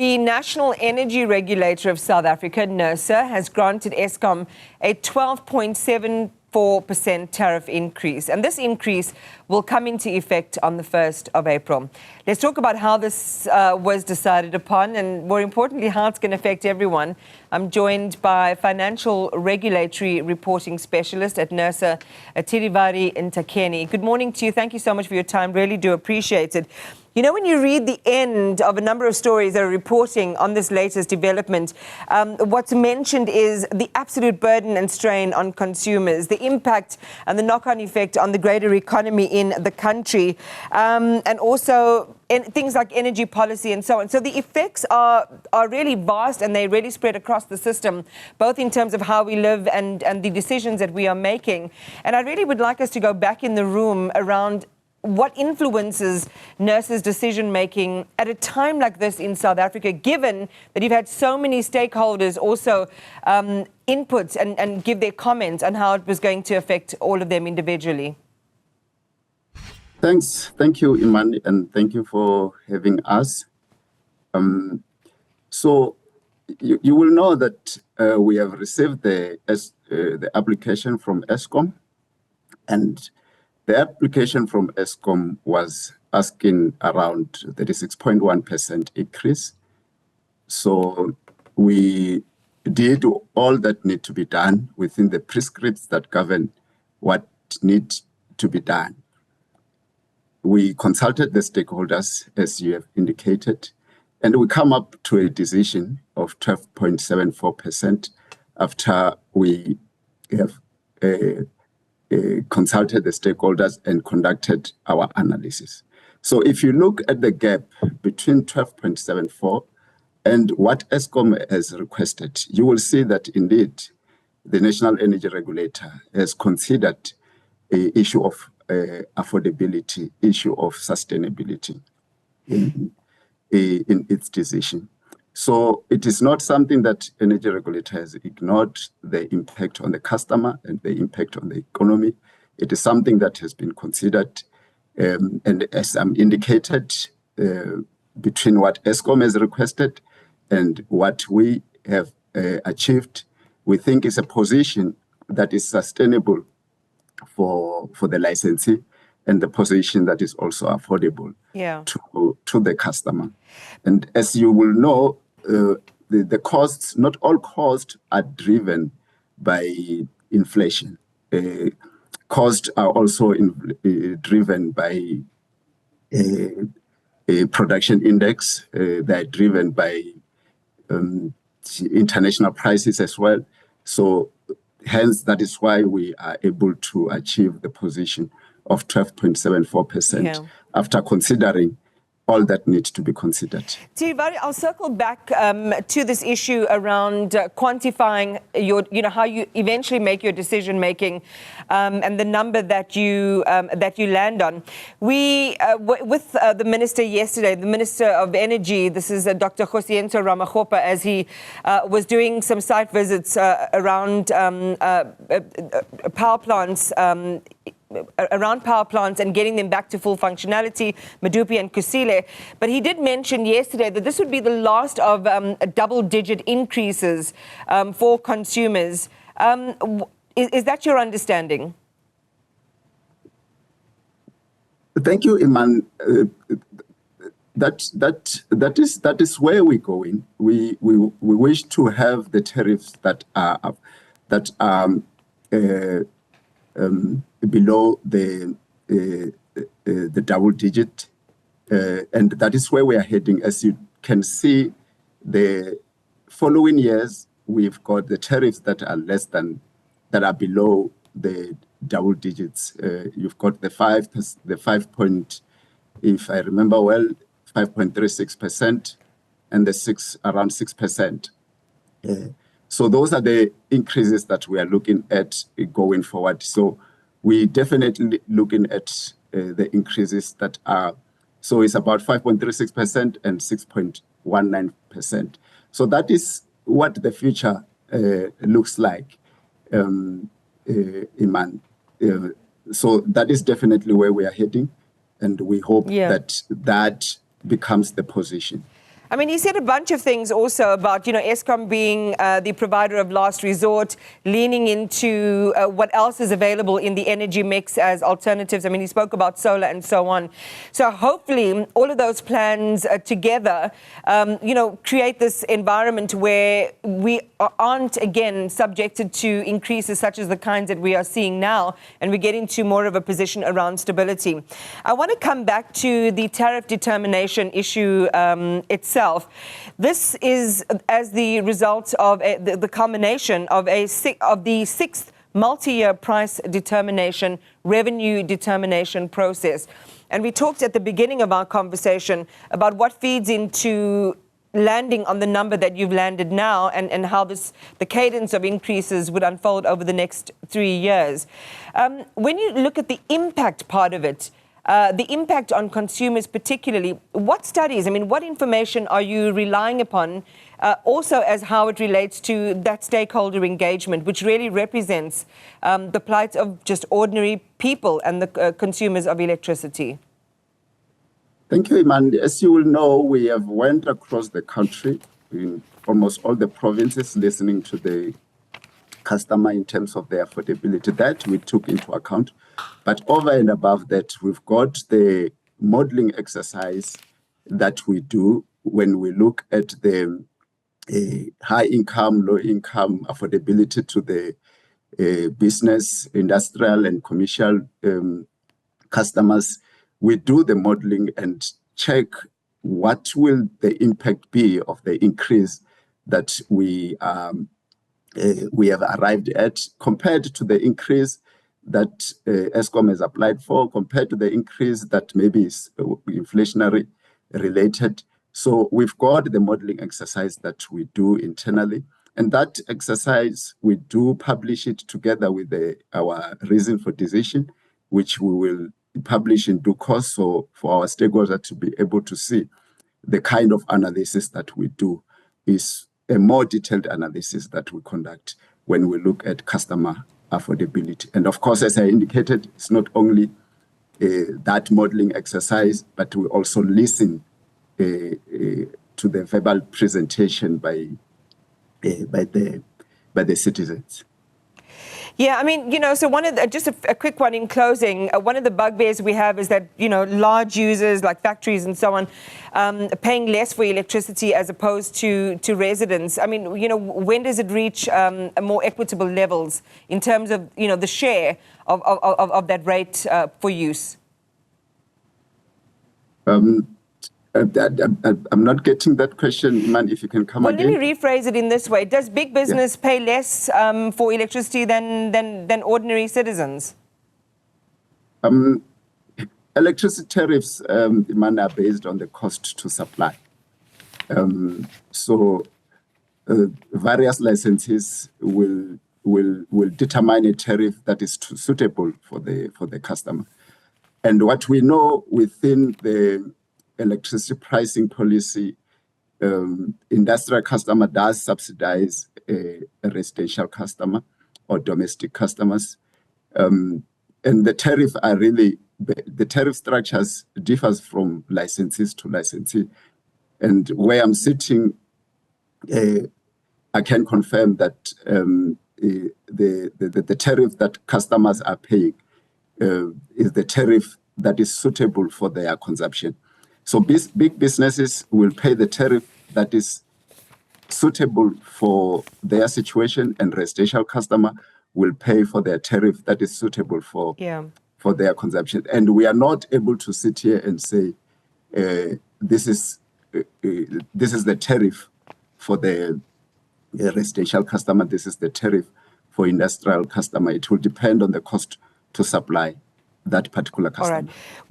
The National Energy Regulator of South Africa, NERSA, has granted Eskom a 12.74% tariff increase. And this increase will come into effect on the 1st of April. Let's talk about how this was decided upon and, more importantly, how it's going to affect everyone. I'm joined by financial regulatory reporting specialist at NERSA, Thilivhali Nthakheni. Good morning to you. Thank you so much for your time. Really do appreciate it. You know, when you read the end of a number of stories that are reporting on this latest development, what's mentioned is the absolute burden and strain on consumers, the impact and the knock-on effect on the greater economy in the country, and also things like energy policy and so on. So the effects are really vast, and they really spread across the system, both in terms of how we live and the decisions that we are making. And I really would like us to go back in the room around what influences NERSA's decision-making at a time like this in South Africa, given that you've had so many stakeholders also input and give their comments on how it was going to affect all of them individually? Thanks. Thank you, Imani, and thank you for having us. So you will know that we have received the application from Eskom, and the application from Eskom was asking around 36.1% increase. So we did all that need to be done within the prescripts that govern what needs to be done. We consulted the stakeholders, as you have indicated, and we come up to a decision of 12.74% after we have consulted the stakeholders and conducted our analysis. So if you look at the gap between 12.74 and what Eskom has requested, you will see that indeed the National Energy Regulator has considered an issue of affordability, issue of sustainability in its decision. So it is not something that energy regulator has ignored, the impact on the customer and the impact on the economy. It is something that has been considered, and as I'm indicated, between what Eskom has requested and what we have achieved, we think is a position that is sustainable for the licensee, and the position that is also affordable to the customer. And as you will know, the costs, not all costs are driven by inflation. Costs are also driven by a production index. They're driven by international prices as well. So hence, that is why we are able to achieve the position of 12.74% after considering all that needs to be considered. Thilivhali, I'll circle back to this issue around quantifying your, how you eventually make your decision making and the number that you land on. We, with the minister yesterday, the Minister of Energy, this is Dr. Kgosientsho Ramokgopa, as he was doing some site visits around power plants. Around power plants and getting them back to full functionality, Medupi and Kusile. But he did mention yesterday that this would be the last of double-digit increases for consumers. Is that your understanding? Thank you, Iman. That is where we're going. We wish to have the tariffs that are below the double digit, and that is where we are heading. As you can see, the following years we've got the tariffs that are below the double digits. You've got the 5 point, if I remember well, 5.36%, and the 6 around 6%. So those are the increases that we are looking at going forward. So we definitely looking at the increases that are, so it's about 5.36% and 6.19%. So that is what the future looks like, Iman. So that is definitely where we are heading, and we hope that becomes the position. I mean, he said a bunch of things also about, Eskom being the provider of last resort, leaning into what else is available in the energy mix as alternatives. I mean, he spoke about solar and so on. So hopefully all of those plans together, create this environment where we aren't, again, subjected to increases such as the kinds that we are seeing now, and we get into more of a position around stability. I want to come back to the tariff determination issue itself. This is as the result of the culmination of the sixth multi-year price determination, revenue determination process. And we talked at the beginning of our conversation about what feeds into landing on the number that you've landed now, and how the cadence of increases would unfold over the next 3 years. When you look at the impact part of it, the impact on consumers particularly, what studies, what information are you relying upon, also as how it relates to that stakeholder engagement, which really represents the plight of just ordinary people and the consumers of electricity? Thank you, Iman. As you will know, we have went across the country in almost all the provinces listening to the customer in terms of their affordability. That we took into account. But over and above that, we've got the modeling exercise that we do when we look at the high income, low income affordability to the business, industrial and commercial customers. We do the modeling and check what will the impact be of the increase that we have arrived at compared to the increase that Eskom has applied for, compared to the increase that maybe is inflationary related. So we've got the modeling exercise that we do internally. And that exercise, we do publish it together with our reason for decision, which we will publish in due course, so for our stakeholders to be able to see the kind of analysis that we do is a more detailed analysis that we conduct when we look at customer affordability. And of course, as I indicated, it's not only that modeling exercise, but we also listen to the verbal presentation by the citizens. Yeah, so just a quick one in closing. One of the bugbears we have is that, large users like factories and so on, paying less for electricity as opposed to residents. When does it reach more equitable levels in terms of, the share of that rate for use? I'm not getting that question, Iman, if you can come again. Well, let me rephrase it in this way. Does big business pay less for electricity than ordinary citizens? Electricity tariffs, Iman, are based on the cost to supply. So various licenses will determine a tariff that is suitable for the customer. And what we know within the electricity pricing policy, industrial customer does subsidize a residential customer or domestic customers. And the tariff structures differs from licenses to licensee. And where I'm sitting, I can confirm that the tariff that customers are paying is the tariff that is suitable for their consumption. So big businesses will pay the tariff that is suitable for their situation, and residential customer will pay for their tariff that is suitable for their consumption. And we are not able to sit here and say this is the tariff for the residential customer, this is the tariff for industrial customer. It will depend on the cost to supply that particular customer. All right.